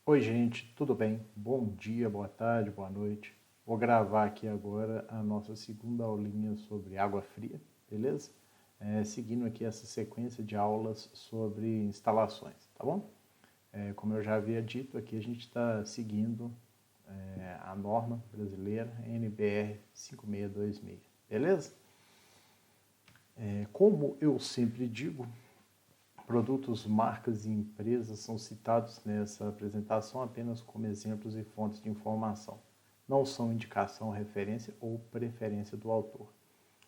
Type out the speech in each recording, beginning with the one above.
Oi, gente, tudo bem? Bom dia, boa tarde, boa noite. Vou gravar aqui agora a nossa segunda aulinha sobre água fria, beleza? Seguindo aqui essa sequência de aulas sobre instalações, tá bom? Como eu já havia dito, aqui a gente está seguindo a norma brasileira NBR 5626, beleza? Como eu sempre digo, produtos, marcas e empresas são citados nessa apresentação apenas como exemplos e fontes de informação. Não são indicação, referência ou preferência do autor.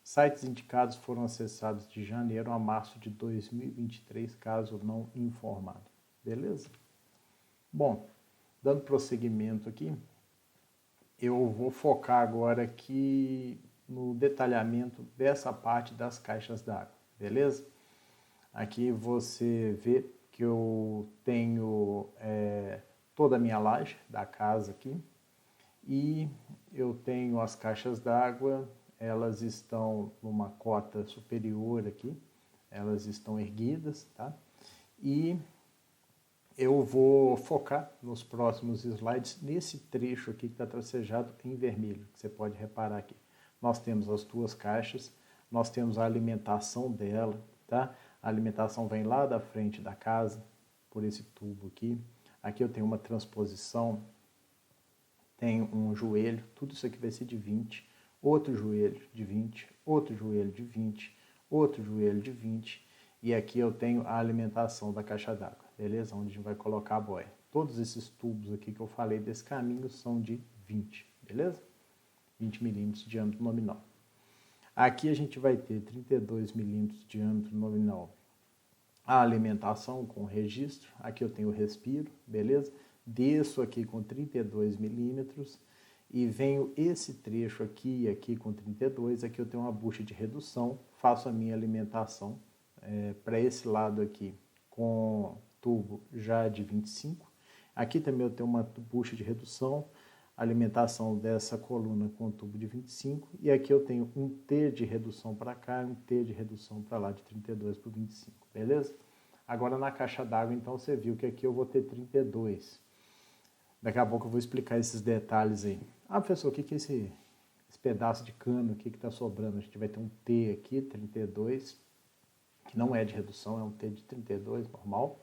Sites indicados foram acessados de janeiro a março de 2023, caso não informado. Beleza? Bom, dando prosseguimento aqui, eu vou focar agora aqui no detalhamento dessa parte das caixas d'água. Beleza? Aqui você vê que eu tenho toda a minha laje da casa aqui e eu tenho as caixas d'água, elas estão numa cota superior aqui, elas estão erguidas, tá? E eu vou focar nos próximos slides nesse trecho aqui que está tracejado em vermelho, que você pode reparar aqui. Nós temos as duas caixas, nós temos a alimentação dela, tá? A alimentação vem lá da frente da casa, por esse tubo aqui. Aqui eu tenho uma transposição, tenho um joelho, tudo isso aqui vai ser de 20, outro joelho de 20, outro joelho de 20, outro joelho de 20, e aqui eu tenho a alimentação da caixa d'água, beleza? Onde a gente vai colocar a boia. Todos esses tubos aqui que eu falei desse caminho são de 20, beleza? 20 milímetros de diâmetro nominal. Aqui a gente vai ter 32 milímetros de diâmetro nominal. A alimentação com registro, aqui eu tenho o respiro, beleza? Desço aqui com 32 milímetros e venho esse trecho aqui e aqui com 32, aqui eu tenho uma bucha de redução, faço a minha alimentação para esse lado aqui com tubo já de 25. Aqui também eu tenho uma bucha de redução, alimentação dessa coluna com tubo de 25, e aqui eu tenho um T de redução para cá e um T de redução para lá, de 32 para 25, beleza? Agora na caixa d'água, então, você viu que aqui eu vou ter 32. Daqui a pouco eu vou explicar esses detalhes aí. Ah, professor, o que é esse pedaço de cano aqui que está sobrando? A gente vai ter um T aqui, 32, que não é de redução, é um T de 32, normal.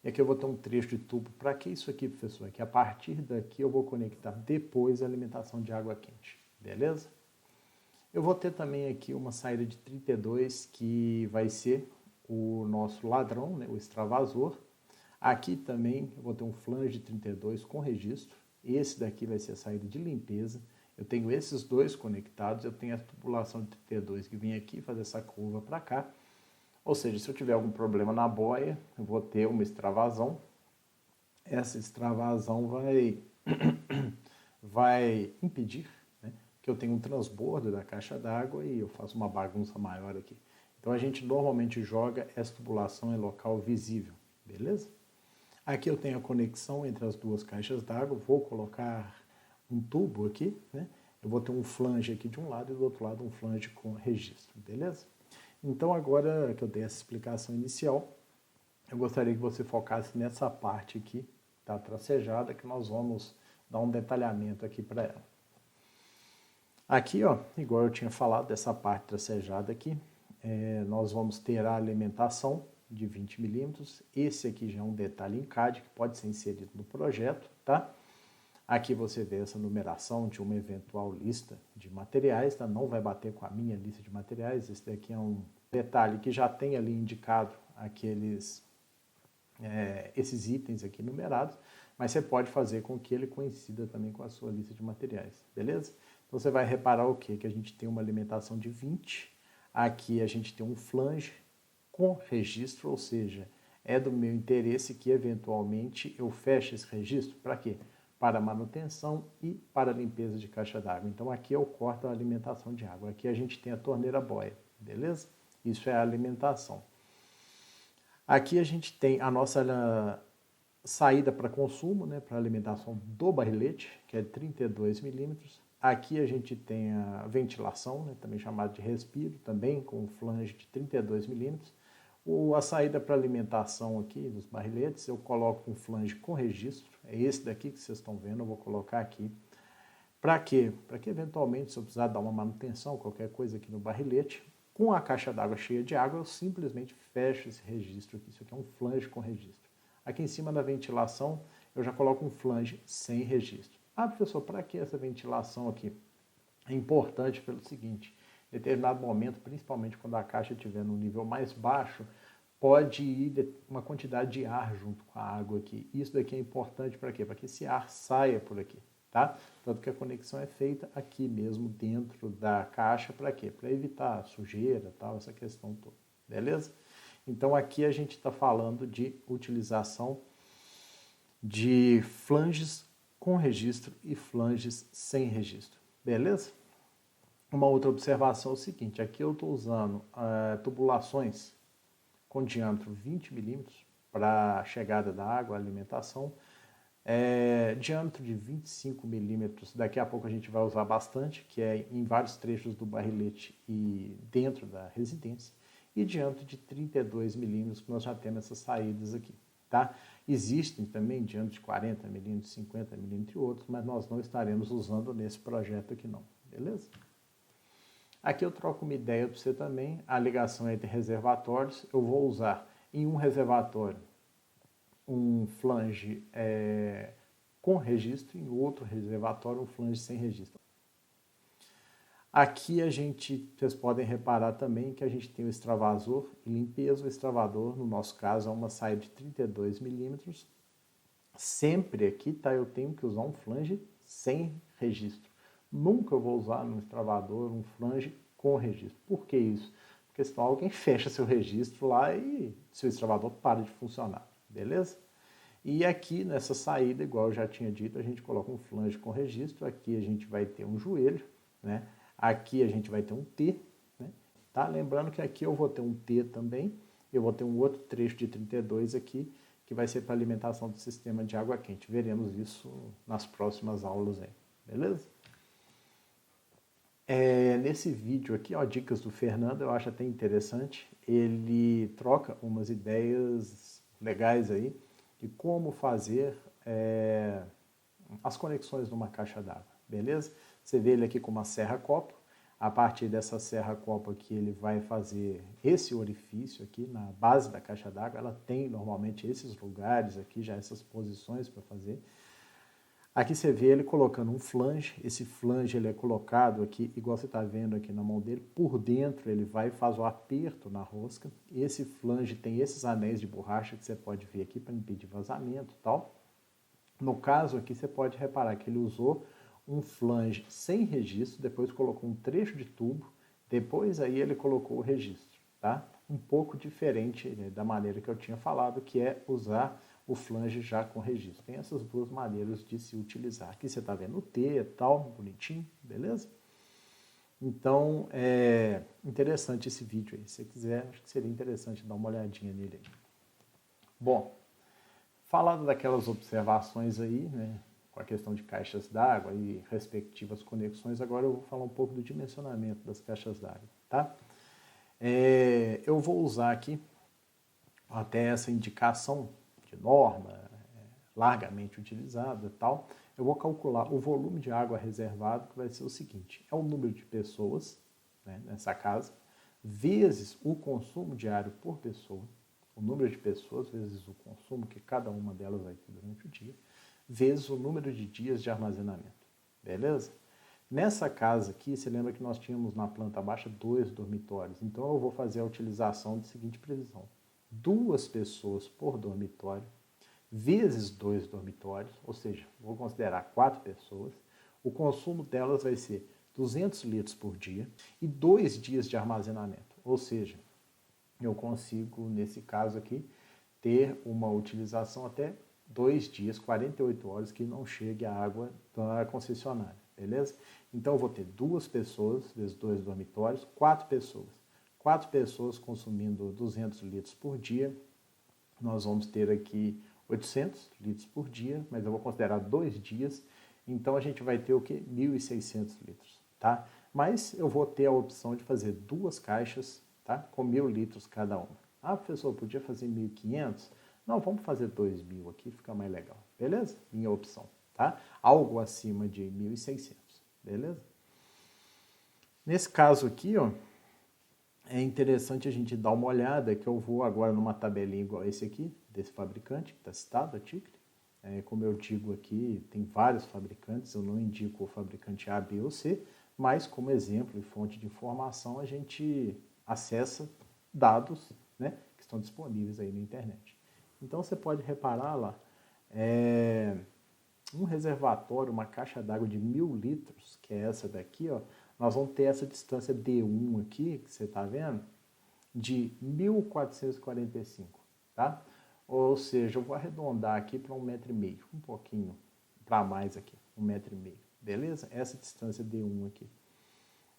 E aqui eu vou ter um trecho de tubo. Para que isso aqui, professor? É que a partir daqui eu vou conectar depois a alimentação de água quente, beleza? Eu vou ter também aqui uma saída de 32, que vai ser o nosso ladrão, né, o extravasor. Aqui também eu vou ter um flange de 32 com registro. Esse daqui vai ser a saída de limpeza. Eu tenho esses dois conectados, eu tenho a tubulação de 32 que vem aqui fazer essa curva para cá. Ou seja, se eu tiver algum problema na boia, eu vou ter uma extravasão. Essa extravasão vai impedir, né, que eu tenha um transbordo da caixa d'água e eu faço uma bagunça maior aqui. Então a gente normalmente joga essa tubulação em local visível, beleza? Aqui eu tenho a conexão entre as duas caixas d'água, vou colocar um tubo aqui, né? Eu vou ter um flange aqui de um lado e do outro lado um flange com registro, beleza? Então agora que eu dei essa explicação inicial, eu gostaria que você focasse nessa parte aqui, tá tracejada, que nós vamos dar um detalhamento aqui para ela. Aqui, ó, igual eu tinha falado dessa parte tracejada aqui, nós vamos ter a alimentação de 20 milímetros. Esse aqui já é um detalhe em CAD que pode ser inserido no projeto, tá? Aqui você vê essa numeração de uma eventual lista de materiais, tá? Não vai bater com a minha lista de materiais. Esse daqui é um detalhe que já tem ali indicado esses itens aqui numerados, mas você pode fazer com que ele coincida também com a sua lista de materiais, beleza? Então você vai reparar o quê? Que a gente tem uma alimentação de 20, aqui a gente tem um flange com registro, ou seja, é do meu interesse que eventualmente eu feche esse registro. Para quê? Para manutenção e para limpeza de caixa d'água. Então aqui eu corto a alimentação de água. Aqui a gente tem a torneira boia, beleza? Isso é a alimentação. Aqui a gente tem a nossa saída para consumo, né, para alimentação do barrilete, que é de 32 milímetros. Aqui a gente tem a ventilação, né, também chamada de respiro, também com flange de 32 milímetros. A saída para alimentação aqui dos barriletes, eu coloco um flange com registro, é esse daqui que vocês estão vendo, eu vou colocar aqui. Para quê? Para que eventualmente, se eu precisar dar uma manutenção, qualquer coisa aqui no barrilete, com a caixa d'água cheia de água, eu simplesmente fecho esse registro aqui. Isso aqui é um flange com registro. Aqui em cima da ventilação, eu já coloco um flange sem registro. Ah, professor, para que essa ventilação aqui? É importante pelo seguinte, em determinado momento, principalmente quando a caixa estiver no nível mais baixo, pode ir uma quantidade de ar junto com a água aqui. Isso daqui é importante para quê? Para que esse ar saia por aqui, tá? Tanto que a conexão é feita aqui mesmo dentro da caixa, para quê? Para evitar sujeira, tal, essa questão toda, beleza? Então aqui a gente está falando de utilização de flanges com registro e flanges sem registro, beleza? Uma outra observação é o seguinte, aqui eu estou usando tubulações com diâmetro 20 milímetros para a chegada da água, alimentação, diâmetro de 25 milímetros, daqui a pouco a gente vai usar bastante, que é em vários trechos do barrilete e dentro da residência, e diâmetro de 32 milímetros, que nós já temos essas saídas aqui, tá? Existem também diâmetro de 40 milímetros, 50 milímetros e outros, mas nós não estaremos usando nesse projeto aqui não, beleza? Aqui eu troco uma ideia para você também, a ligação entre reservatórios, eu vou usar em um reservatório um flange com registro, em outro reservatório um flange sem registro. Aqui vocês podem reparar também que a gente tem o extravasor e limpeza. O extravador, no nosso caso, é uma saída de 32 milímetros. Sempre aqui, tá, eu tenho que usar um flange sem registro. Nunca eu vou usar no extravador um flange com registro. Por que isso? Porque senão alguém fecha seu registro lá e seu extravador para de funcionar, beleza? E aqui nessa saída, igual eu já tinha dito, a gente coloca um flange com registro. Aqui a gente vai ter um joelho, né? Aqui a gente vai ter um T, né? Tá? Lembrando que aqui eu vou ter um T também, eu vou ter um outro trecho de 32 aqui, que vai ser para alimentação do sistema de água quente. Veremos isso nas próximas aulas aí, beleza? Nesse vídeo aqui, ó, dicas do Fernando, eu acho até interessante, ele troca umas ideias legais aí de como fazer as conexões numa caixa d'água, beleza? Você vê ele aqui com uma serra-copo, a partir dessa serra-copo aqui ele vai fazer esse orifício aqui na base da caixa d'água, ela tem normalmente esses lugares aqui, já essas posições para fazer. Aqui você vê ele colocando um flange, esse flange ele é colocado aqui, igual você está vendo aqui na mão dele, por dentro ele vai e faz o aperto na rosca. Esse flange tem esses anéis de borracha que você pode ver aqui para impedir vazamento e tal. No caso aqui você pode reparar que ele usou um flange sem registro, depois colocou um trecho de tubo, depois aí ele colocou o registro, tá? Um pouco diferente, né, da maneira que eu tinha falado, que é usar o flange já com registro. Tem essas duas maneiras de se utilizar. Aqui você está vendo o T e tal, bonitinho, beleza? Então, é interessante esse vídeo aí. Se você quiser, acho que seria interessante dar uma olhadinha nele aí. Bom, falado daquelas observações aí, né, com a questão de caixas d'água e respectivas conexões, agora eu vou falar um pouco do dimensionamento das caixas d'água, tá? Eu vou usar aqui até essa indicação de norma, largamente utilizada e tal, eu vou calcular o volume de água reservado, que vai ser o seguinte, é o número de pessoas, né, nessa casa, vezes o consumo diário por pessoa, o número de pessoas vezes o consumo que cada uma delas vai ter durante o dia, vezes o número de dias de armazenamento, beleza? Nessa casa aqui, você lembra que nós tínhamos na planta baixa 2 dormitórios, então eu vou fazer a utilização da seguinte previsão, 2 pessoas por dormitório, vezes 2 dormitórios, ou seja, vou considerar 4 pessoas, o consumo delas vai ser 200 litros por dia e 2 dias de armazenamento, ou seja, eu consigo, nesse caso aqui, ter uma utilização até 2 dias, 48 horas, que não chegue a água da concessionária, beleza? Então eu vou ter 2 pessoas, vezes 2 dormitórios, 4 pessoas. 4 pessoas consumindo 200 litros por dia, nós vamos ter aqui 800 litros por dia, mas eu vou considerar 2 dias, então a gente vai ter o que? 1.600 litros, tá? Mas eu vou ter a opção de fazer 2 caixas, tá? Com 1.000 litros cada uma. Ah, professor, podia fazer 1.500? Não, vamos fazer 2.000 aqui, fica mais legal. Beleza? Minha opção, tá? Algo acima de 1.600, beleza? Nesse caso aqui, ó, é interessante a gente dar uma olhada, que eu vou agora numa tabelinha igual esse aqui, desse fabricante, que está citado, a Ticre. Como eu digo aqui, tem vários fabricantes, eu não indico o fabricante A, B ou C, mas como exemplo e fonte de informação, a gente acessa dados, né, que estão disponíveis aí na internet. Então você pode reparar lá, um reservatório, uma caixa d'água de 1.000 litros, que é essa daqui, ó, nós vamos ter essa distância D1 aqui, que você está vendo, de 1.445, tá? Ou seja, eu vou arredondar aqui para 1,5 m, um pouquinho para mais aqui, 1,5 m, beleza? Essa distância D1 aqui.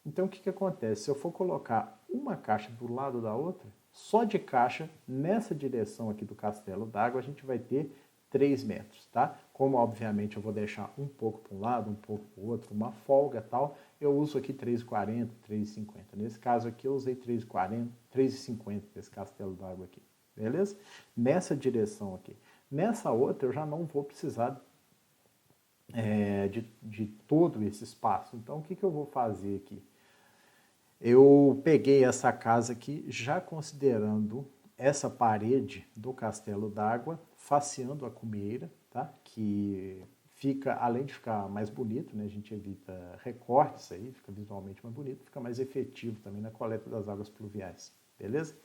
Então, o que acontece? Se eu for colocar uma caixa do lado da outra, só de caixa, nessa direção aqui do castelo d'água, a gente vai ter 3 metros, tá? Como, obviamente, eu vou deixar um pouco para um lado, um pouco para o outro, uma folga e tal, eu uso aqui 3,40, 3,50. Nesse caso aqui, eu usei 3,40, 3,50 desse castelo d'água aqui, beleza? Nessa direção aqui. Nessa outra, eu já não vou precisar de todo esse espaço. Então, o que eu vou fazer aqui? Eu peguei essa casa aqui, já considerando essa parede do castelo d'água, faceando a cumeira, tá? Que fica, além de ficar mais bonito, né? A gente evita recortes aí, fica visualmente mais bonito, fica mais efetivo também na coleta das águas pluviais, beleza?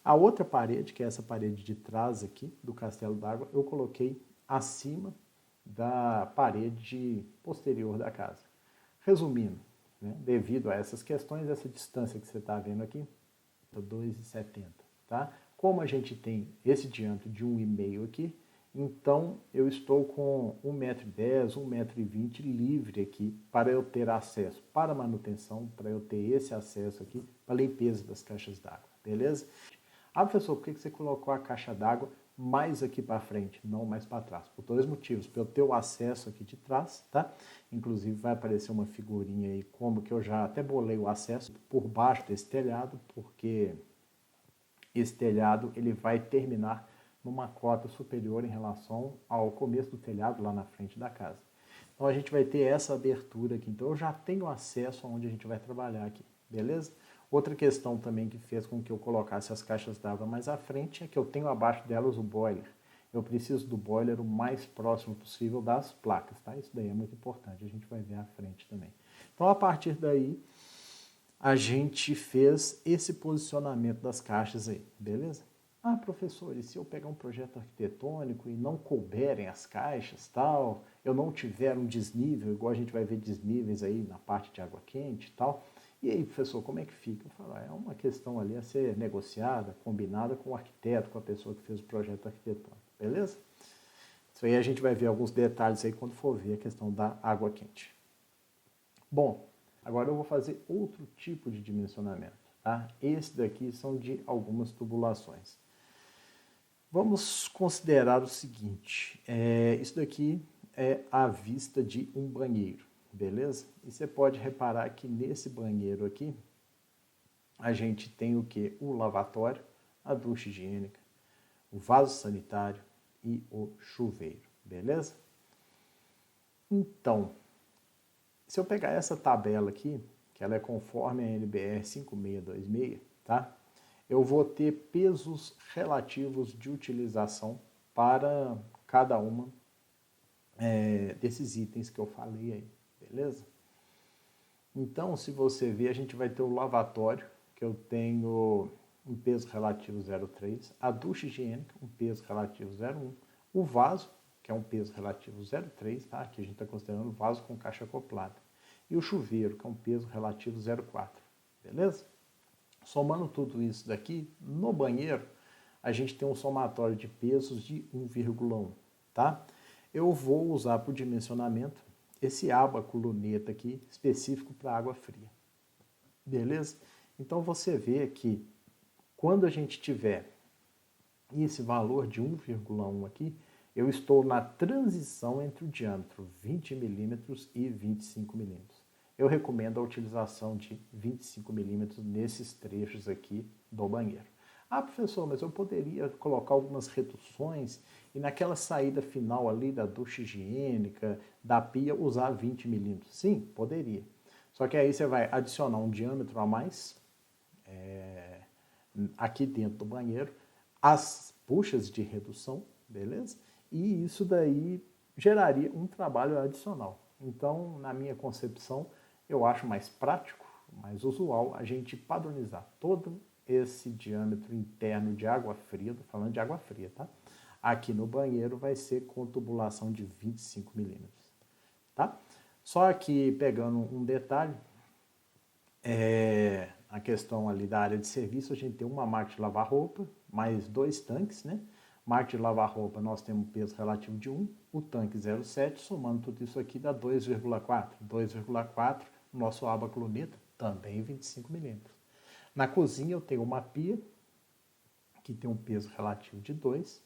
A outra parede, que é essa parede de trás aqui do castelo d'água, eu coloquei acima da parede posterior da casa. Resumindo, né, devido a essas questões, essa distância que você está vendo aqui, 2,70, tá? Como a gente tem esse diâmetro de 1,5 m aqui, então eu estou com 1,10 m, 1,20 m livre aqui para eu ter acesso para manutenção, para eu ter esse acesso aqui para limpeza das caixas d'água, beleza? Ah, professor, por que você colocou a caixa d'água mais aqui para frente, não mais para trás? Por 2 motivos. Para eu ter o acesso aqui de trás, tá? Inclusive vai aparecer uma figurinha aí, como que eu já até bolei o acesso por baixo desse telhado, porque esse telhado ele vai terminar numa cota superior em relação ao começo do telhado lá na frente da casa. Então a gente vai ter essa abertura aqui. Então eu já tenho acesso aonde a gente vai trabalhar aqui, beleza? Outra questão também que fez com que eu colocasse as caixas d'água mais à frente é que eu tenho abaixo delas o boiler. Eu preciso do boiler o mais próximo possível das placas, tá? Isso daí é muito importante, a gente vai ver à frente também. Então, a partir daí, a gente fez esse posicionamento das caixas aí, beleza? Ah, professor, e se eu pegar um projeto arquitetônico e não couberem as caixas, tal, eu não tiver um desnível, igual a gente vai ver desníveis aí na parte de água quente e tal, e aí, professor, como é que fica? Eu falo, é uma questão ali a ser negociada, combinada com o arquiteto, com a pessoa que fez o projeto arquitetônico, beleza? Isso aí a gente vai ver alguns detalhes aí quando for ver a questão da água quente. Bom, agora eu vou fazer outro tipo de dimensionamento, tá? Esse daqui são de algumas tubulações. Vamos considerar o seguinte, isso daqui é a vista de um banheiro. Beleza? E você pode reparar que nesse banheiro aqui, a gente tem o que? O lavatório, a ducha higiênica, o vaso sanitário e o chuveiro, beleza? Então, se eu pegar essa tabela aqui, que ela é conforme a NBR 5626, tá? Eu vou ter pesos relativos de utilização para cada uma desses itens que eu falei aí. Beleza? Então, se você ver, a gente vai ter o lavatório, que eu tenho um peso relativo 0,3, a ducha higiênica, um peso relativo 0,1, o vaso, que é um peso relativo 0,3, tá? Aqui a gente está considerando o vaso com caixa acoplada, e o chuveiro, que é um peso relativo 0,4, beleza? Somando tudo isso daqui, no banheiro, a gente tem um somatório de pesos de 1,1, tá? Eu vou usar para o dimensionamento esse ábaco luneta aqui, específico para água fria. Beleza? Então você vê que quando a gente tiver esse valor de 1,1 aqui, eu estou na transição entre o diâmetro 20 milímetros e 25 milímetros. Eu recomendo a utilização de 25 milímetros nesses trechos aqui do banheiro. Ah, professor, mas eu poderia colocar algumas reduções e naquela saída final ali da ducha higiênica, da pia, usar 20 milímetros. Sim, poderia. Só que aí você vai adicionar um diâmetro a mais aqui dentro do banheiro, as buchas de redução, beleza? E isso daí geraria um trabalho adicional. Então, na minha concepção, eu acho mais prático, mais usual a gente padronizar todo esse diâmetro interno de água fria, tô falando de água fria, tá? Aqui no banheiro vai ser com tubulação de 25 milímetros, tá? Só que pegando um detalhe, a questão ali da área de serviço, a gente tem uma máquina de lavar roupa, mais 2 tanques, né? Máquina de lavar roupa, nós temos um peso relativo de 1, o tanque 0,7, somando tudo isso aqui dá 2,4. 2,4, nosso ábaco luneta, também 25 milímetros. Na cozinha eu tenho uma pia, que tem um peso relativo de 2,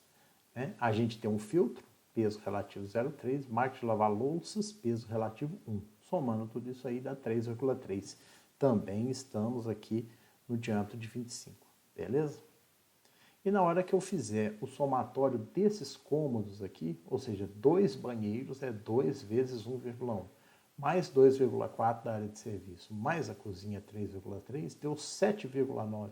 né? A gente tem um filtro, peso relativo 0,3, máquina de lavar louças, peso relativo 1. Somando tudo isso aí dá 3,3. Também estamos aqui no diâmetro de 25, beleza? E na hora que eu fizer o somatório desses cômodos aqui, ou seja, 2 banheiros é 2 vezes 1,1, mais 2,4 da área de serviço, mais a cozinha 3,3, deu 7,9.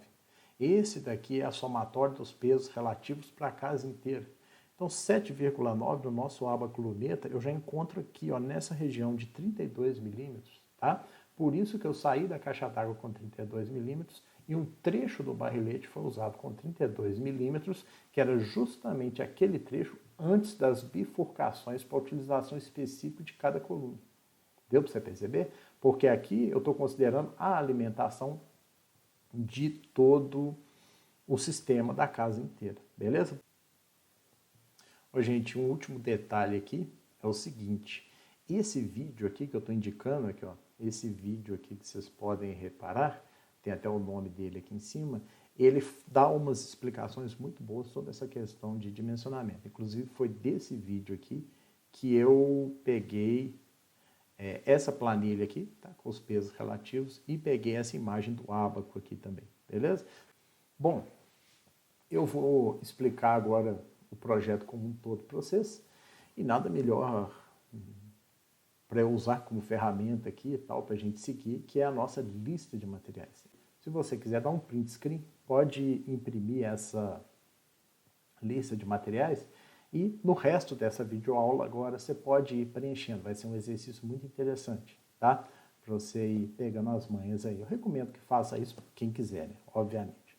Esse daqui é a somatória dos pesos relativos para a casa inteira. Então, 7,9 do nosso ábaco luneta eu já encontro aqui, ó, nessa região de 32 milímetros, tá? Por isso que eu saí da caixa d'água com 32 milímetros e um trecho do barrilete foi usado com 32 milímetros, que era justamente aquele trecho antes das bifurcações para a utilização específica de cada coluna. Deu para você perceber? Porque aqui eu estou considerando a alimentação de todo o sistema da casa inteira, beleza? Ô, gente, um último detalhe aqui é o seguinte, esse vídeo aqui que eu estou indicando aqui, ó, esse vídeo aqui que vocês podem reparar, tem até o nome dele aqui em cima, ele dá umas explicações muito boas sobre essa questão de dimensionamento. Inclusive foi desse vídeo aqui que eu peguei essa planilha aqui, tá, com os pesos relativos, e peguei essa imagem do ábaco aqui também, beleza? Bom, eu vou explicar agora o projeto como um todo para vocês, e nada melhor para eu usar como ferramenta aqui e tal, para a gente seguir, que é a nossa lista de materiais. Se você quiser dar um print screen, pode imprimir essa lista de materiais e no resto dessa videoaula agora você pode ir preenchendo. Vai ser um exercício muito interessante, tá? Para você ir pegando as manhas aí. Eu recomendo que faça isso para quem quiser, né? Obviamente.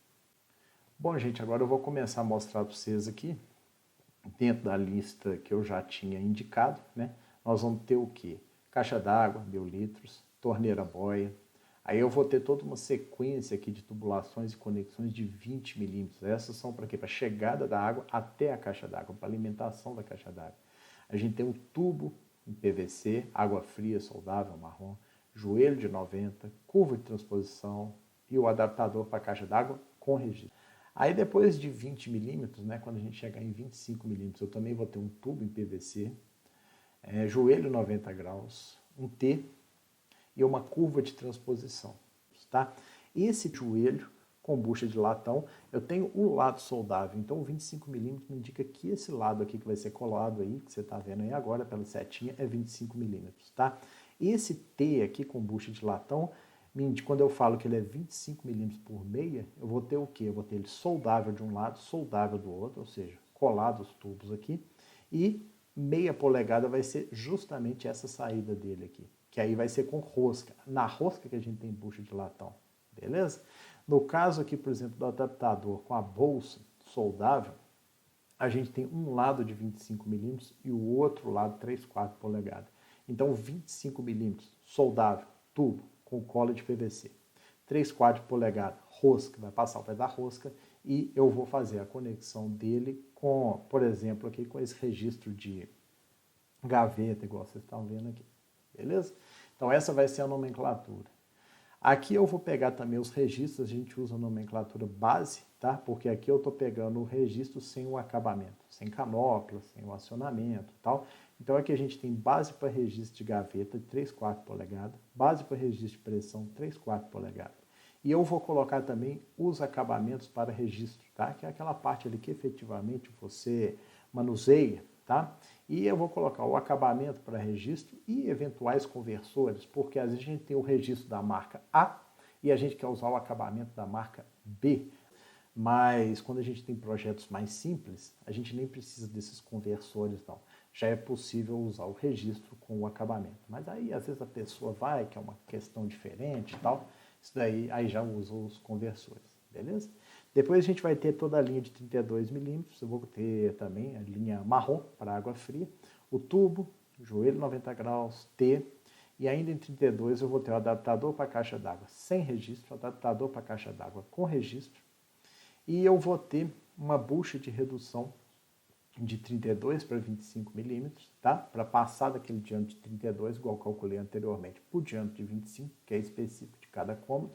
Bom, gente, agora eu vou começar a mostrar para vocês aqui, dentro da lista que eu já tinha indicado, né? Nós vamos ter o quê? Caixa d'água, 1000 litros, torneira boia. Aí eu vou ter toda uma sequência aqui de tubulações e conexões de 20 milímetros. Essas são para quê? Para a chegada da água até a caixa d'água, para a alimentação da caixa d'água. A gente tem um tubo em PVC, água fria, soldável, marrom, joelho de 90, curva de transposição e o adaptador para a caixa d'água com registro. Aí depois de 20 milímetros, né, quando a gente chegar em 25 milímetros, eu também vou ter um tubo em PVC, joelho 90 graus, um T e uma curva de transposição, tá? Esse joelho com bucha de latão, eu tenho o lado soldável, então o 25 milímetros me indica que esse lado aqui que vai ser colado aí, que você está vendo aí agora pela setinha, é 25 milímetros, tá? Esse T aqui com bucha de latão, quando eu falo que ele é 25 milímetros por meia, eu vou ter o quê? Eu vou ter ele soldável de um lado, soldável do outro, ou seja, colado os tubos aqui, e meia polegada vai ser justamente essa saída dele aqui, que aí vai ser com rosca. Na rosca que a gente tem bucha de latão, beleza? No caso aqui, por exemplo, do adaptador com a bolsa soldável, a gente tem um lado de 25 milímetros e o outro lado 3/4 polegadas. Então 25 milímetros soldável, tubo com cola de PVC. 3/4 polegadas, rosca, vai passar o pé da rosca e eu vou fazer a conexão dele com, por exemplo, aqui com esse registro de gaveta, igual vocês estão vendo aqui, beleza? Então essa vai ser a nomenclatura. Aqui eu vou pegar também os registros, a gente usa a nomenclatura base, tá? Porque aqui eu estou pegando o registro sem o acabamento, sem canopla, sem o acionamento e tal. Então aqui a gente tem base para registro de gaveta, 3/4 polegadas, base para registro de pressão, 3/4 polegadas. E eu vou colocar também os acabamentos para registro, tá? Que é aquela parte ali que efetivamente você manuseia, tá? E eu vou colocar o acabamento para registro e eventuais conversores, porque às vezes a gente tem o registro da marca A e a gente quer usar o acabamento da marca B. Mas quando a gente tem projetos mais simples, a gente nem precisa desses conversores, não. Já é possível usar o registro com o acabamento. Mas aí, às vezes, a pessoa vai, que é uma questão diferente e tal, isso daí aí já usa os conversores, beleza? Depois a gente vai ter toda a linha de 32 milímetros, eu vou ter também a linha marrom para água fria, o tubo, joelho 90 graus, T, e ainda em 32 eu vou ter o adaptador para caixa d'água sem registro, adaptador para caixa d'água com registro, e eu vou ter uma bucha de redução de 32 para 25 milímetros, tá? Para passar daquele diâmetro de 32, igual eu calculei anteriormente, para o diâmetro de 25, que é específico de cada cômodo.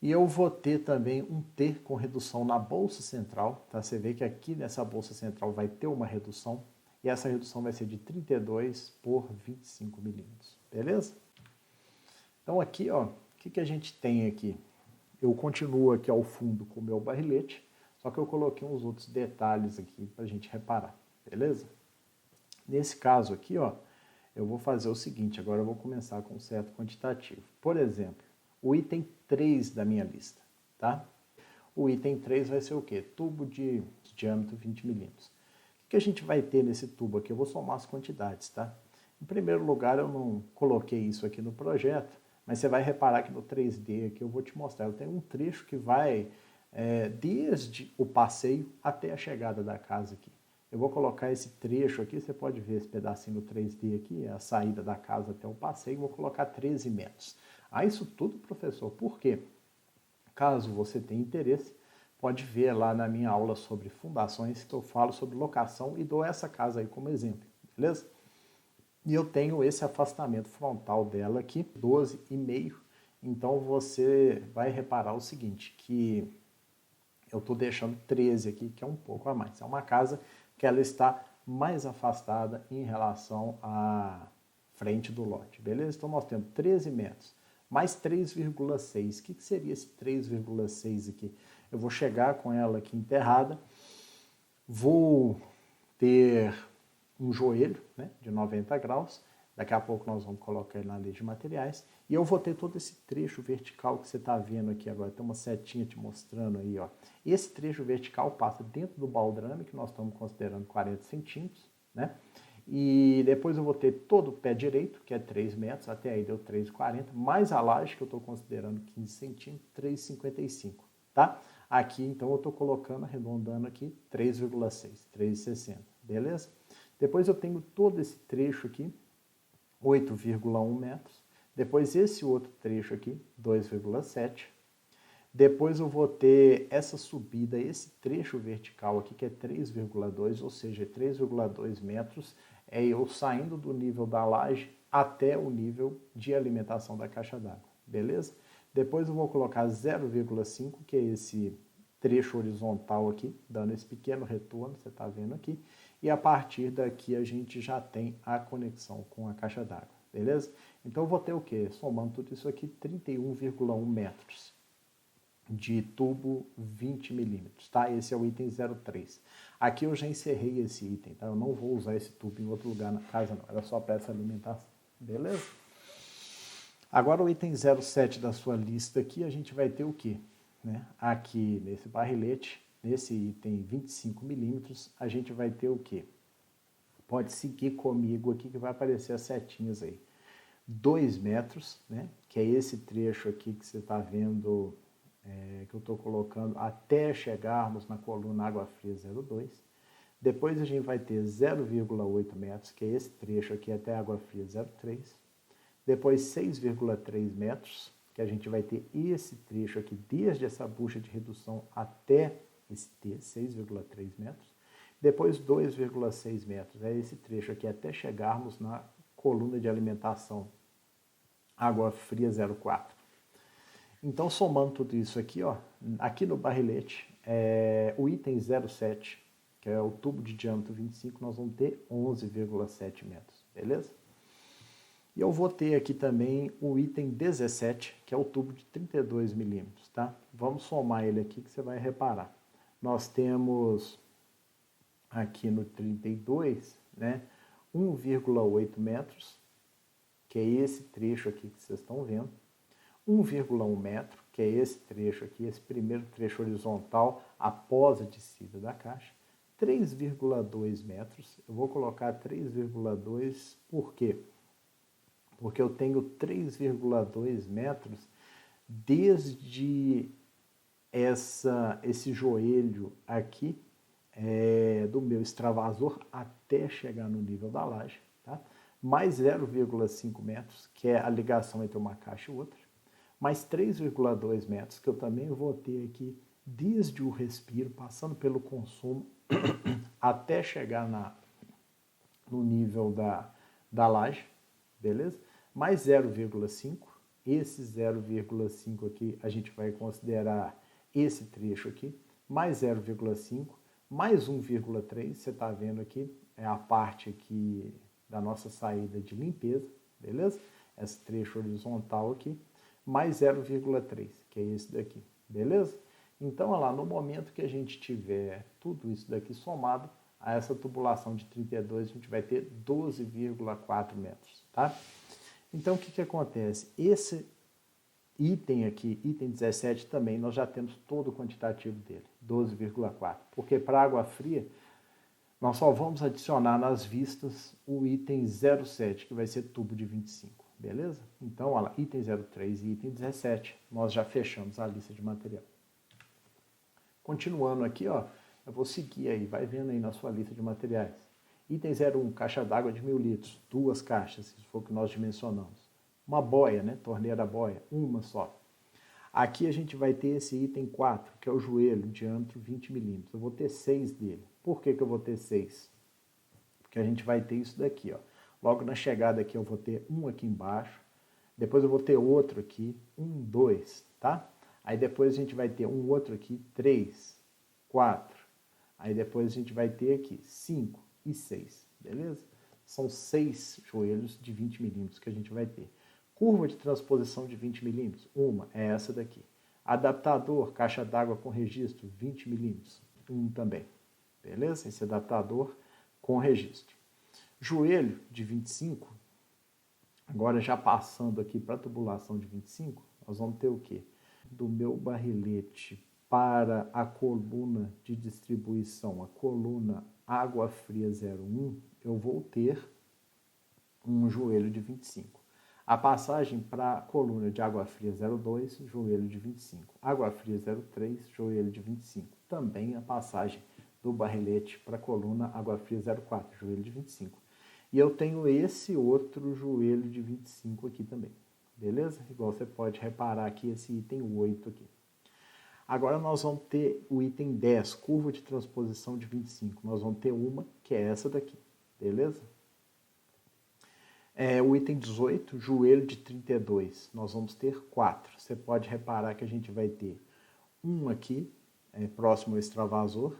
E eu vou ter também um T com redução na bolsa central, tá? Você vê que aqui nessa bolsa central vai ter uma redução, e essa redução vai ser de 32 por 25 milímetros, beleza? Então aqui, ó, o que a gente tem aqui? Eu continuo aqui ao fundo com o meu barrilete, só que eu coloquei uns outros detalhes aqui para a gente reparar, beleza? Nesse caso aqui, ó, eu vou fazer o seguinte, agora eu vou começar com um certo quantitativo. Por exemplo, o item 3 da minha lista, tá? O item 3 vai ser o quê? Tubo de diâmetro 20 milímetros. O que a gente vai ter nesse tubo aqui? Eu vou somar as quantidades, tá? Em primeiro lugar, eu não coloquei isso aqui no projeto, mas você vai reparar que no 3D aqui eu vou te mostrar. Eu tenho um trecho que vai desde o passeio até a chegada da casa aqui. Eu vou colocar esse trecho aqui, você pode ver esse pedacinho no 3D aqui, a saída da casa até o passeio, vou colocar 13 metros. Ah, isso tudo, professor, por quê? Caso você tenha interesse, pode ver lá na minha aula sobre fundações, que eu falo sobre locação e dou essa casa aí como exemplo, beleza? E eu tenho esse afastamento frontal dela aqui, 12,5. Então você vai reparar o seguinte, que eu estou deixando 13 aqui, que é um pouco a mais. É uma casa que ela está mais afastada em relação à frente do lote, beleza? Então nós temos 13 metros, mais 3,6. O que seria esse 3,6 aqui? Eu vou chegar com ela aqui enterrada, vou ter um joelho, né, de 90 graus, daqui a pouco nós vamos colocar ele na lei de materiais, e eu vou ter todo esse trecho vertical que você está vendo aqui agora, tem uma setinha te mostrando aí, ó. Esse trecho vertical passa dentro do baldrame, que nós estamos considerando 40 centímetros, né, e depois eu vou ter todo o pé direito, que é 3 metros, até aí deu 3,40, mais a laje, que eu estou considerando 15 centímetros, 3,55, tá? Aqui, então, eu estou colocando, arredondando aqui, 3,6, 3,60, beleza? Depois eu tenho todo esse trecho aqui, 8,1 metros. Depois esse outro trecho aqui, 2,7. Depois eu vou ter essa subida, esse trecho vertical aqui, que é 3,2, ou seja, 3,2 metros, é eu saindo do nível da laje até o nível de alimentação da caixa d'água, beleza? Depois eu vou colocar 0,5, que é esse trecho horizontal aqui, dando esse pequeno retorno, você está vendo aqui. E a partir daqui a gente já tem a conexão com a caixa d'água, beleza? Então eu vou ter o quê? Somando tudo isso aqui, 31,1 metros de tubo 20 milímetros, tá? Esse é o item 03. Aqui eu já encerrei esse item, tá? Eu não vou usar esse tubo em outro lugar na casa, não. Era só para essa alimentação, beleza? Agora o item 07 da sua lista aqui, a gente vai ter o quê? Né? Aqui nesse barrilete, nesse item 25 milímetros, a gente vai ter o quê? Pode seguir comigo aqui que vai aparecer as setinhas aí. 2 metros, né? Que é esse trecho aqui que você está vendo, que eu estou colocando até chegarmos na coluna água fria 02. Depois a gente vai ter 0,8 metros, que é esse trecho aqui até água fria 03. Depois 6,3 metros, que a gente vai ter esse trecho aqui, desde essa bucha de redução até esse T, 6,3 metros. Depois 2,6 metros, é esse trecho aqui até chegarmos na coluna de alimentação água fria 04. Então, somando tudo isso aqui, ó, aqui no barrilete, o item 07, que é o tubo de diâmetro 25, nós vamos ter 11,7 metros, beleza? E eu vou ter aqui também o item 17, que é o tubo de 32 milímetros, tá? Vamos somar ele aqui que você vai reparar. Nós temos aqui no 32, né, 1,8 metros, que é esse trecho aqui que vocês estão vendo. 1,1 metro, que é esse trecho aqui, esse primeiro trecho horizontal após a descida da caixa. 3,2 metros, eu vou colocar 3,2 por quê? Porque eu tenho 3,2 metros desde esse joelho aqui do meu extravasor até chegar no nível da laje, tá? Mais 0,5 metros, que é a ligação entre uma caixa e outra, mais 3,2 metros, que eu também vou ter aqui desde o respiro, passando pelo consumo, até chegar no nível da laje, beleza? Mais 0,5, esse 0,5 aqui a gente vai considerar esse trecho aqui, mais 0,5, mais 1,3, você está vendo aqui, é a parte aqui da nossa saída de limpeza, beleza? Esse trecho horizontal aqui, mais 0,3, que é esse daqui, beleza? Então, olha lá, no momento que a gente tiver tudo isso daqui somado, a essa tubulação de 32, a gente vai ter 12,4 metros, tá? Então, o que acontece? Esse item aqui, item 17 também, nós já temos todo o quantitativo dele, 12,4. Porque para água fria, nós só vamos adicionar nas vistas o item 07, que vai ser tubo de 25, beleza? Então, olha lá, item 03 e item 17, nós já fechamos a lista de material. Continuando aqui, ó, eu vou seguir aí, vai vendo aí na sua lista de materiais. Item 01, caixa d'água de 1000 litros, 2 caixas, se for o que nós dimensionamos. Uma boia, né, torneira boia, uma só. Aqui a gente vai ter esse item 4, que é o joelho, diâmetro 20 milímetros. Eu vou ter 6 dele. Por que eu vou ter 6? Porque a gente vai ter isso daqui, ó. Logo na chegada aqui eu vou ter um aqui embaixo, depois eu vou ter outro aqui, 1, 2, tá? Aí depois a gente vai ter um outro aqui, 3, 4. Aí depois a gente vai ter aqui 5 e 6, beleza? São 6 joelhos de 20 milímetros que a gente vai ter. Curva de transposição de 20 milímetros, uma é essa daqui. Adaptador, caixa d'água com registro, 20 milímetros, um também, beleza? Esse adaptador com registro. Joelho de 25, agora já passando aqui para a tubulação de 25, nós vamos ter o quê? Do meu barrilete para a coluna de distribuição, a coluna água fria 01, eu vou ter um joelho de 25. A passagem para a coluna de água fria 02, joelho de 25. Água fria 03, joelho de 25. Também a passagem do barrilete para a coluna água fria 04, joelho de 25. E eu tenho esse outro joelho de 25 aqui também, beleza? Igual você pode reparar aqui, esse item 8 aqui. Agora nós vamos ter o item 10, curva de transposição de 25. Nós vamos ter uma, que é essa daqui, beleza? O item 18, joelho de 32, nós vamos ter 4. Você pode reparar que a gente vai ter um aqui, próximo ao extravasor.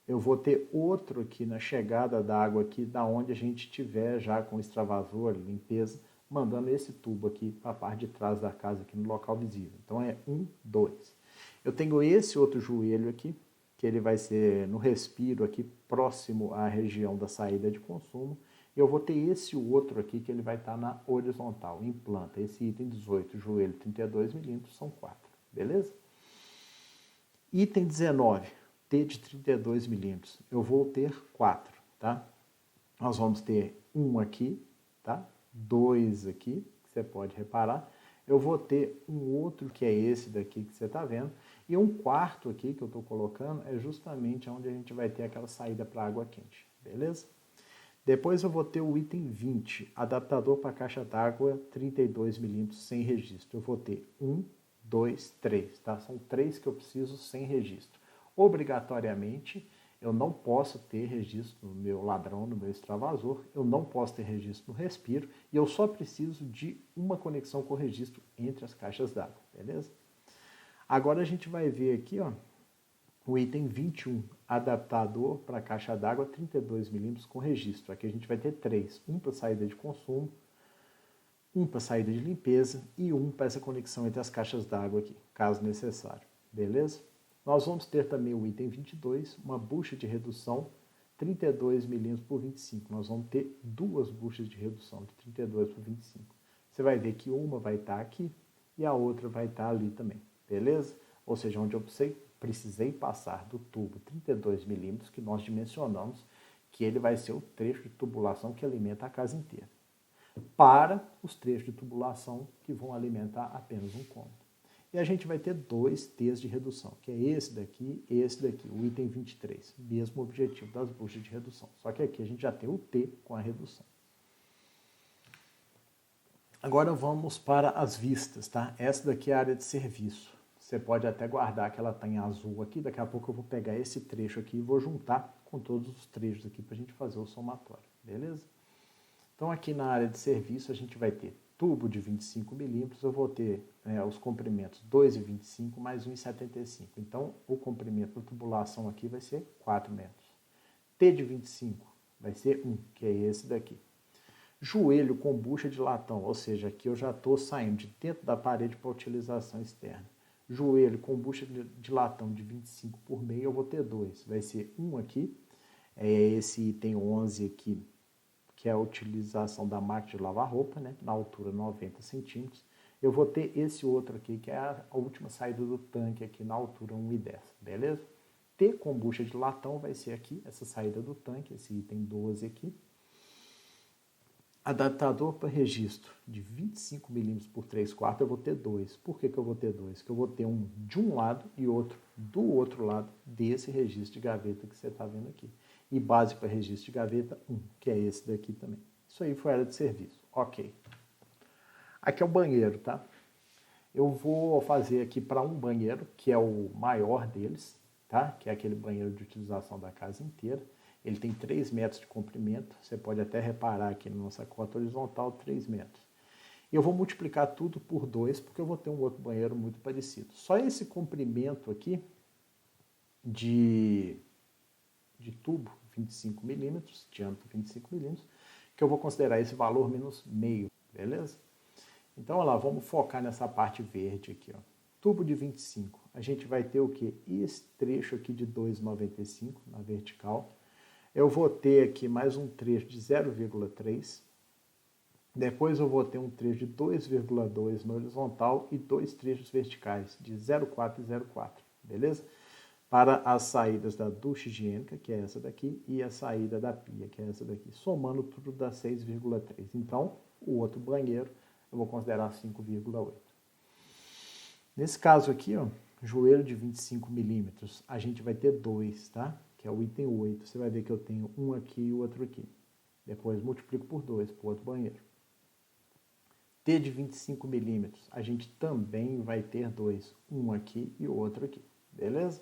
Eu vou ter outro aqui na chegada da água aqui, da onde a gente tiver já com extravasor, limpeza, mandando esse tubo aqui para a parte de trás da casa, aqui no local visível. Então é 1, 2. Eu tenho esse outro joelho aqui, que ele vai ser no respiro aqui, próximo à região da saída de consumo. Eu vou ter esse outro aqui, que ele vai estar na horizontal, em planta. Esse item 18, joelho 32 milímetros, são 4, beleza? Item 19, T de 32 milímetros, eu vou ter 4, tá? Nós vamos ter um aqui, tá? 2 aqui, que você pode reparar. Eu vou ter um outro, que é esse daqui que você está vendo. E um quarto aqui, que eu estou colocando, é justamente onde a gente vai ter aquela saída para água quente, beleza? Depois eu vou ter o item 20, adaptador para caixa d'água 32 milímetros sem registro. Eu vou ter 1, 2, 3, tá? São 3 que eu preciso sem registro. Obrigatoriamente, eu não posso ter registro no meu ladrão, no meu extravasor, eu não posso ter registro no respiro, e eu só preciso de uma conexão com o registro entre as caixas d'água, beleza? Agora a gente vai ver aqui, ó, o item 21, adaptador para caixa d'água 32 milímetros com registro. Aqui a gente vai ter 3, um para saída de consumo, um para saída de limpeza e um para essa conexão entre as caixas d'água aqui, caso necessário, beleza? Nós vamos ter também o item 22, uma bucha de redução 32 milímetros por 25. Nós vamos ter duas buchas de redução de 32 por 25. Você vai ver que uma vai estar aqui e a outra vai estar ali também, beleza? Ou seja, onde eu precisei passar do tubo 32 milímetros que nós dimensionamos, que ele vai ser o trecho de tubulação que alimenta a casa inteira, para os trechos de tubulação que vão alimentar apenas um cômodo. E a gente vai ter dois T's de redução, que é esse daqui e esse daqui, o item 23, mesmo objetivo das buchas de redução. Só que aqui a gente já tem o T com a redução. Agora vamos para as vistas, tá? Essa daqui é a área de serviço. Você pode até guardar que ela está em azul aqui, daqui a pouco eu vou pegar esse trecho aqui e vou juntar com todos os trechos aqui para a gente fazer o somatório, beleza? Então aqui na área de serviço a gente vai ter tubo de 25 milímetros, eu vou ter os comprimentos 2,25 mais 1,75. Então o comprimento da tubulação aqui vai ser 4 metros. T de 25 vai ser 1, que é esse daqui. Joelho com bucha de latão, ou seja, aqui eu já estou saindo de dentro da parede para utilização externa. Joelho com bucha de latão de 25 por meio, eu vou ter 2. Vai ser 1 aqui, esse item 11 aqui, que é a utilização da máquina de lavar roupa, né, na altura 90 centímetros. Eu vou ter esse outro aqui, que é a última saída do tanque aqui na altura 1,10, beleza? T com bucha de latão vai ser aqui, essa saída do tanque, esse item 12 aqui. Adaptador para registro de 25 milímetros por 3/4, eu vou ter 2. Por que eu vou ter 2? Porque eu vou ter um de um lado e outro do outro lado desse registro de gaveta que você está vendo aqui. E base para registro de gaveta 1, que é esse daqui também. Isso aí foi a área de serviço. Ok. Aqui é o banheiro, tá? Eu vou fazer aqui para um banheiro, que é o maior deles, tá? Que é aquele banheiro de utilização da casa inteira. Ele tem 3 metros de comprimento, você pode até reparar aqui na nossa cota horizontal, 3 metros. Eu vou multiplicar tudo por 2, porque eu vou ter um outro banheiro muito parecido. Só esse comprimento aqui de tubo, 25 milímetros, diâmetro 25 milímetros, que eu vou considerar esse valor menos meio, beleza? Então, olha lá, vamos focar nessa parte verde aqui, ó. Tubo de 25, a gente vai ter o quê? Esse trecho aqui de 2,95 na vertical. Eu vou ter aqui mais um trecho de 0,3. Depois eu vou ter um trecho de 2,2 no horizontal e 2 trechos verticais de 0,4 e 0,4, beleza? Para as saídas da ducha higiênica, que é essa daqui, e a saída da pia, que é essa daqui. Somando tudo dá 6,3. Então, o outro banheiro eu vou considerar 5,8. Nesse caso aqui, ó, joelho de 25 milímetros, a gente vai ter 2, tá? Que é o item 8. Você vai ver que eu tenho um aqui e o outro aqui. Depois multiplico por 2, para o outro banheiro. T de 25 milímetros, a gente também vai ter 2. Um aqui e o outro aqui. Beleza?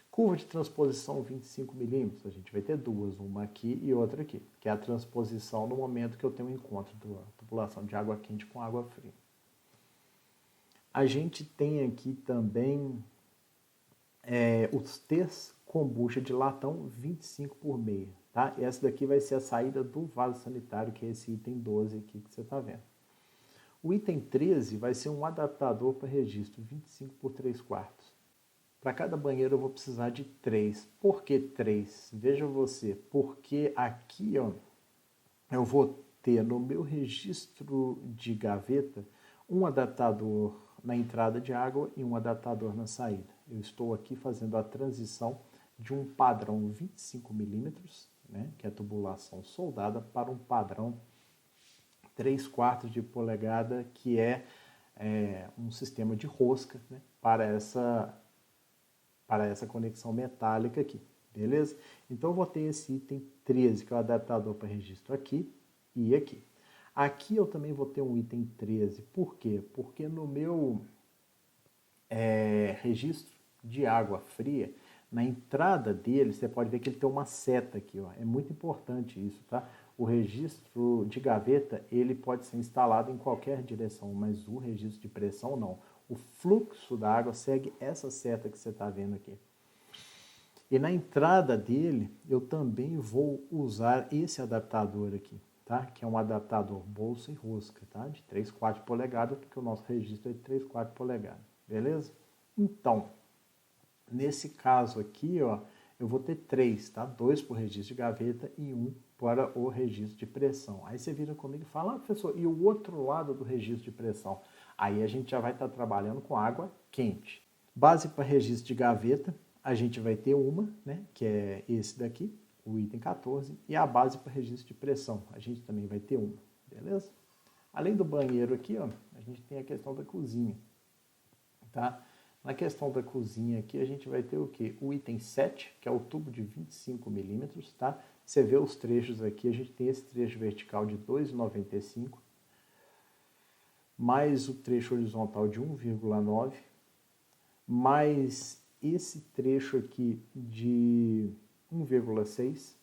Curva de transposição 25 milímetros, a gente vai ter 2. Uma aqui e outra aqui. Que é a transposição no momento que eu tenho um encontro da tubulação de água quente com água fria. A gente tem aqui também os T's com bucha de latão 25 por meia, tá? Essa daqui vai ser a saída do vaso sanitário, que é esse item 12 aqui que você está vendo. O item 13 vai ser um adaptador para registro 25 por 3/4. Para cada banheiro eu vou precisar de 3. Por que 3? Veja você, porque aqui ó, eu vou ter no meu registro de gaveta um adaptador na entrada de água e um adaptador na saída. Eu estou aqui fazendo a transição de um padrão 25 milímetros, né, que é a tubulação soldada, para um padrão 3/4 de polegada, que é um sistema de rosca, né, para essa conexão metálica aqui, beleza? Então eu vou ter esse item 13, que é o adaptador para registro aqui e aqui. Aqui eu também vou ter um item 13, por quê? Porque no meu registro de água fria, na entrada dele, você pode ver que ele tem uma seta aqui, ó. É muito importante isso, tá? O registro de gaveta, ele pode ser instalado em qualquer direção, mas o registro de pressão não. O fluxo da água segue essa seta que você está vendo aqui. E na entrada dele, eu também vou usar esse adaptador aqui, tá? Que é um adaptador bolsa e rosca, tá? De 3/4 polegadas, porque o nosso registro é de 3/4 polegadas, beleza? Então, nesse caso aqui, ó, eu vou ter 3, tá? 2 para o registro de gaveta e 1 para o registro de pressão. Aí você vira comigo e fala, professor, e o outro lado do registro de pressão? Aí a gente já vai estar trabalhando com água quente. Base para registro de gaveta, a gente vai ter uma, né, que é esse daqui, o item 14, e a base para registro de pressão, a gente também vai ter uma, beleza? Além do banheiro aqui, ó, a gente tem a questão da cozinha, tá? Na questão da cozinha aqui, a gente vai ter o quê? O item 7, que é o tubo de 25 milímetros, tá? Você vê os trechos aqui, a gente tem esse trecho vertical de 2,95, mais o trecho horizontal de 1,9, mais esse trecho aqui de 1,6,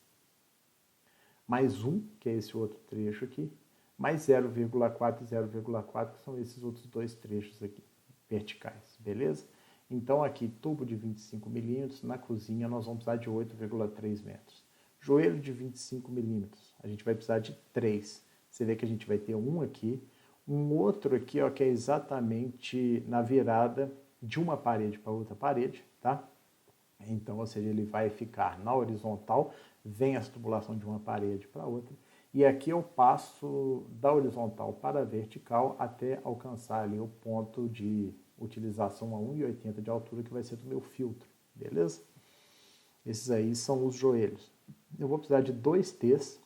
mais 1, que é esse outro trecho aqui, mais 0,4 e 0,4, que são esses outros dois trechos aqui, verticais, beleza? Então aqui, tubo de 25 milímetros, na cozinha nós vamos precisar de 8,3 metros. Joelho de 25 milímetros, a gente vai precisar de 3. Você vê que a gente vai ter um aqui, um outro aqui, ó, que é exatamente na virada de uma parede para outra parede, tá? Então, ou seja, ele vai ficar na horizontal, vem essa tubulação de uma parede para outra, e aqui eu passo da horizontal para a vertical até alcançar ali o ponto de utilização a 1,80 de altura, que vai ser do meu filtro, beleza? Esses aí são os joelhos. Eu vou precisar de 2 T's,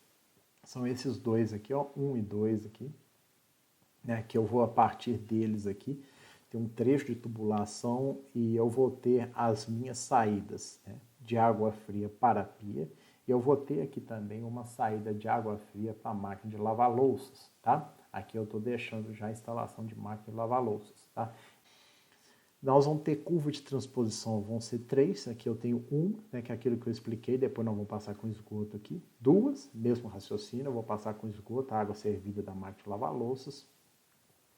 são esses dois aqui, ó, 1 e 2 aqui, né, que eu vou a partir deles aqui, tem um trecho de tubulação e eu vou ter as minhas saídas, né, de água fria para a pia, e eu vou ter aqui também uma saída de água fria para a máquina de lavar louças, tá? Aqui eu estou deixando já a instalação de máquina de lavar louças, tá? Nós vamos ter curva de transposição, vão ser 3, aqui eu tenho 1, né, que é aquilo que eu expliquei, depois nós vamos passar com esgoto aqui. 2, mesmo raciocínio, eu vou passar com esgoto, a água servida da máquina de lavar louças.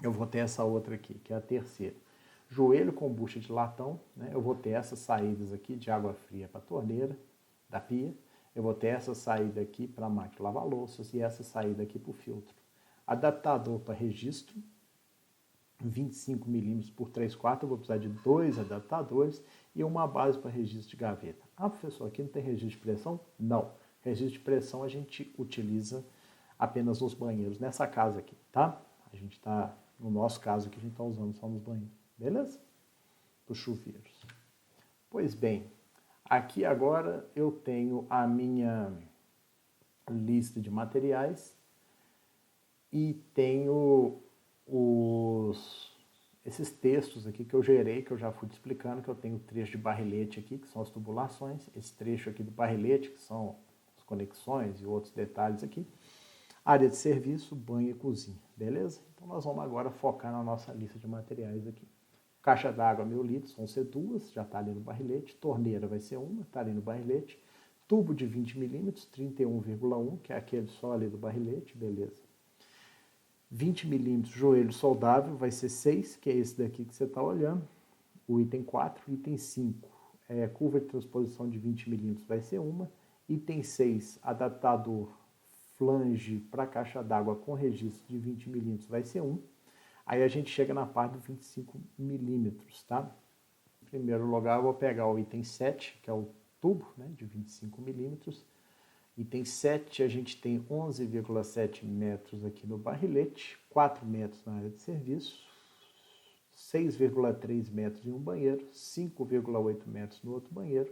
Eu vou ter essa outra aqui, que é a terceira. Joelho com bucha de latão, né, eu vou ter essas saídas aqui de água fria para a torneira da pia. Eu vou ter essa saída aqui para a máquina de lavar louças e essa saída aqui para o filtro. Adaptador para registro, 25 milímetros por 3/4, eu vou precisar de 2 adaptadores e uma base para registro de gaveta. Ah, professor, aqui não tem registro de pressão? Não. Registro de pressão a gente utiliza apenas nos banheiros, nessa casa aqui, tá? A gente está, no nosso caso aqui, a gente está usando só nos banheiros, beleza? Dos chuveiros. Pois bem, aqui agora eu tenho a minha lista de materiais e tenho esses textos aqui que eu gerei, que eu já fui te explicando, que eu tenho o trecho de barrilete aqui, que são as tubulações, esse trecho aqui do barrilete, que são as conexões e outros detalhes aqui, área de serviço, banho e cozinha, beleza? Então nós vamos agora focar na nossa lista de materiais aqui. Caixa d'água 1000 litros, vão ser 2, já está ali no barrilete, torneira vai ser uma, está ali no barrilete, tubo de 20 milímetros, 31,1, que é aquele só ali do barrilete, beleza? 20 milímetros joelho soldável vai ser 6, que é esse daqui que você está olhando. O item 4, item 5, curva de transposição de 20 milímetros vai ser uma. Item 6, adaptador flange para caixa d'água com registro de 20 milímetros vai ser 1. Aí a gente chega na parte do 25 milímetros, tá? Em primeiro lugar eu vou pegar o item 7, que é o tubo, né, de 25 milímetros. Item 7, a gente tem 11,7 metros aqui no barrilete, 4 metros na área de serviço, 6,3 metros em um banheiro, 5,8 metros no outro banheiro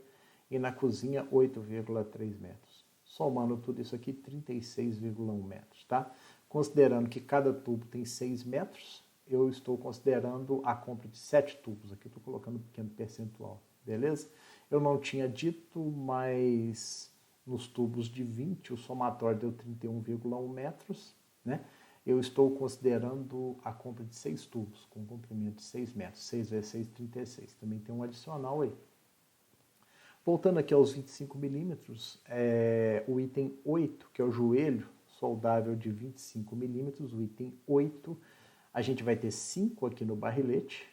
e na cozinha 8,3 metros. Somando tudo isso aqui, 36,1 metros, tá? Considerando que cada tubo tem 6 metros, eu estou considerando a compra de 7 tubos. Aqui eu estou colocando um pequeno percentual, beleza? Eu não tinha dito, mas nos tubos de 20, o somatório deu 31,1 metros, né? Eu estou considerando a compra de 6 tubos, com comprimento de 6 metros. 6 vezes 6, 36. Também tem um adicional aí. Voltando aqui aos 25 milímetros, o item 8, que é o joelho soldável de 25 milímetros, o item 8, a gente vai ter 5 aqui no barrilete,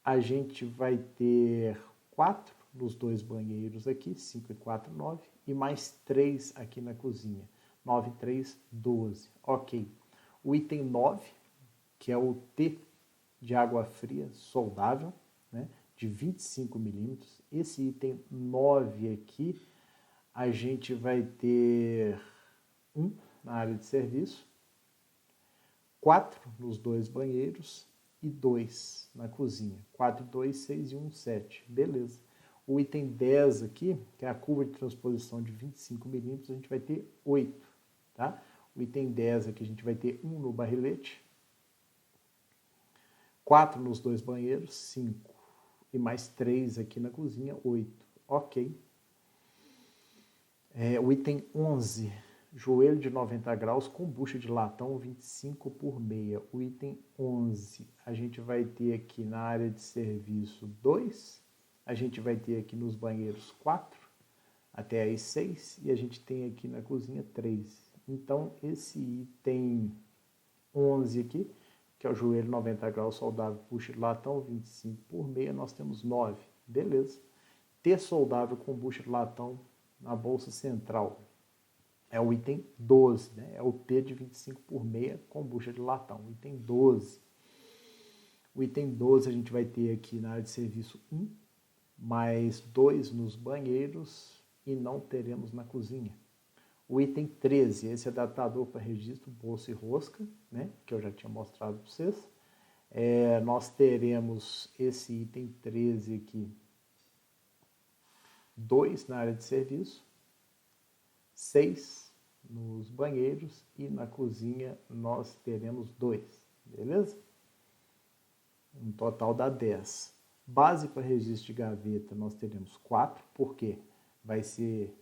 a gente vai ter 4 nos 2 banheiros aqui, 5 e 4, 9, e mais 3 aqui na cozinha. 9312. Ok. O item 9, que é o T de água fria soldável, né, de 25 milímetros. Esse item 9 aqui, a gente vai ter 1 na área de serviço, 4 nos 2 banheiros e 2 na cozinha. 4 e 2, 6 e 1, 7. Beleza. O item 10 aqui, que é a curva de transposição de 25 milímetros, a gente vai ter 8. Tá? O item 10 aqui a gente vai ter 1 no barrilete, 4 nos 2 banheiros, 5. E mais 3 aqui na cozinha, 8. Ok. O item 11, joelho de 90 graus com bucha de latão 25 por meia. O item 11, a gente vai ter aqui na área de serviço 2, a gente vai ter aqui nos banheiros 4, até aí 6, e a gente tem aqui na cozinha 3. Então, esse item 11 aqui, que é o joelho 90 graus soldável, bucha de latão 25 por meia, nós temos 9. Beleza. T soldável com bucha de latão na bolsa central é o item 12, né? É o T de 25 por meia com bucha de latão, o item 12. O item 12 a gente vai ter aqui na área de serviço 1, mais 2 nos banheiros e não teremos na cozinha. O item 13, esse é adaptador para registro, bolsa e rosca, né? Que eu já tinha mostrado para vocês. Nós teremos esse item 13 aqui, 2 na área de serviço, 6 nos banheiros e na cozinha nós teremos 2, beleza? Um total dá 10. Base para registro de gaveta nós teremos 4, porque vai ser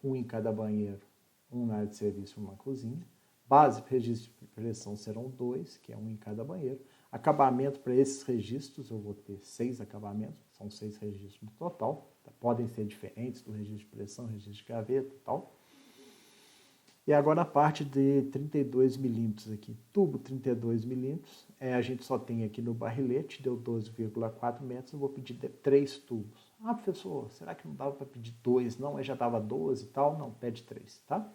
1 em cada banheiro, 1 na área de serviço e 1 na cozinha. Base para registro de pressão serão 2, que é 1 em cada banheiro. Acabamento para esses registros, eu vou ter 6 acabamentos, são 6 registros no total. Podem ser diferentes do registro de pressão, registro de gaveta e tal. E agora a parte de 32 milímetros aqui. Tubo 32 milímetros, a gente só tem aqui no barrilete, deu 12,4 metros, eu vou pedir 3 tubos. Ah, professor, será que não dava para pedir 2? Não, aí já dava 12 e tal? Não, pede 3, tá?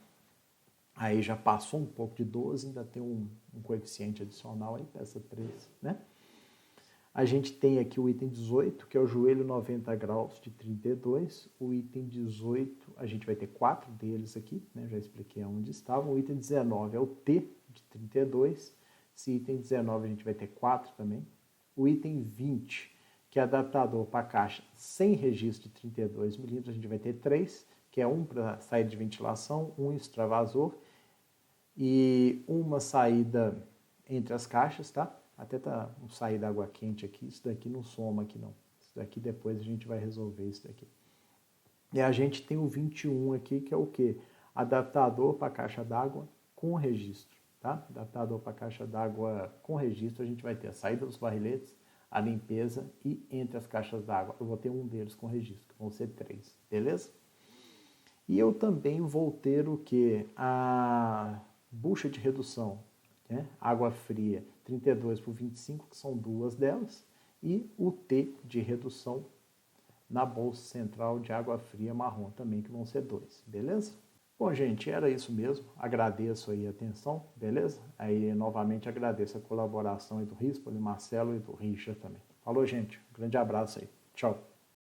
Aí já passou um pouco de 12, ainda tem um coeficiente adicional aí, peça 3, né? A gente tem aqui o item 18, que é o joelho 90 graus de 32. O item 18, a gente vai ter 4 deles aqui, né? Já expliquei onde estavam. O item 19 é o T de 32. Esse item 19 a gente vai ter 4 também. O item 20, que é adaptador para caixa sem registro de 32 milímetros, a gente vai ter 3, que é um para saída de ventilação, um extravasor e uma saída entre as caixas, tá? Até tá um sair da água quente aqui, isso daqui não soma aqui não. Isso daqui depois a gente vai resolver isso daqui. E a gente tem o 21 aqui, que é o quê? Adaptador para caixa d'água com registro, tá? Adaptador para caixa d'água com registro, a gente vai ter a saída dos barriletes, a limpeza e entre as caixas d'água. Eu vou ter um deles com registro, que vão ser 3, beleza? E eu também vou ter o quê? A bucha de redução, né? Água fria 32 por 25, que são 2 delas, e o T de redução na bolsa central de água fria marrom também, que vão ser 2, beleza? Bom, gente, era isso mesmo. Agradeço aí a atenção, beleza? Aí, novamente, agradeço a colaboração aí do Rispoli, Marcelo e do Richard também. Falou, gente. Um grande abraço aí. Tchau.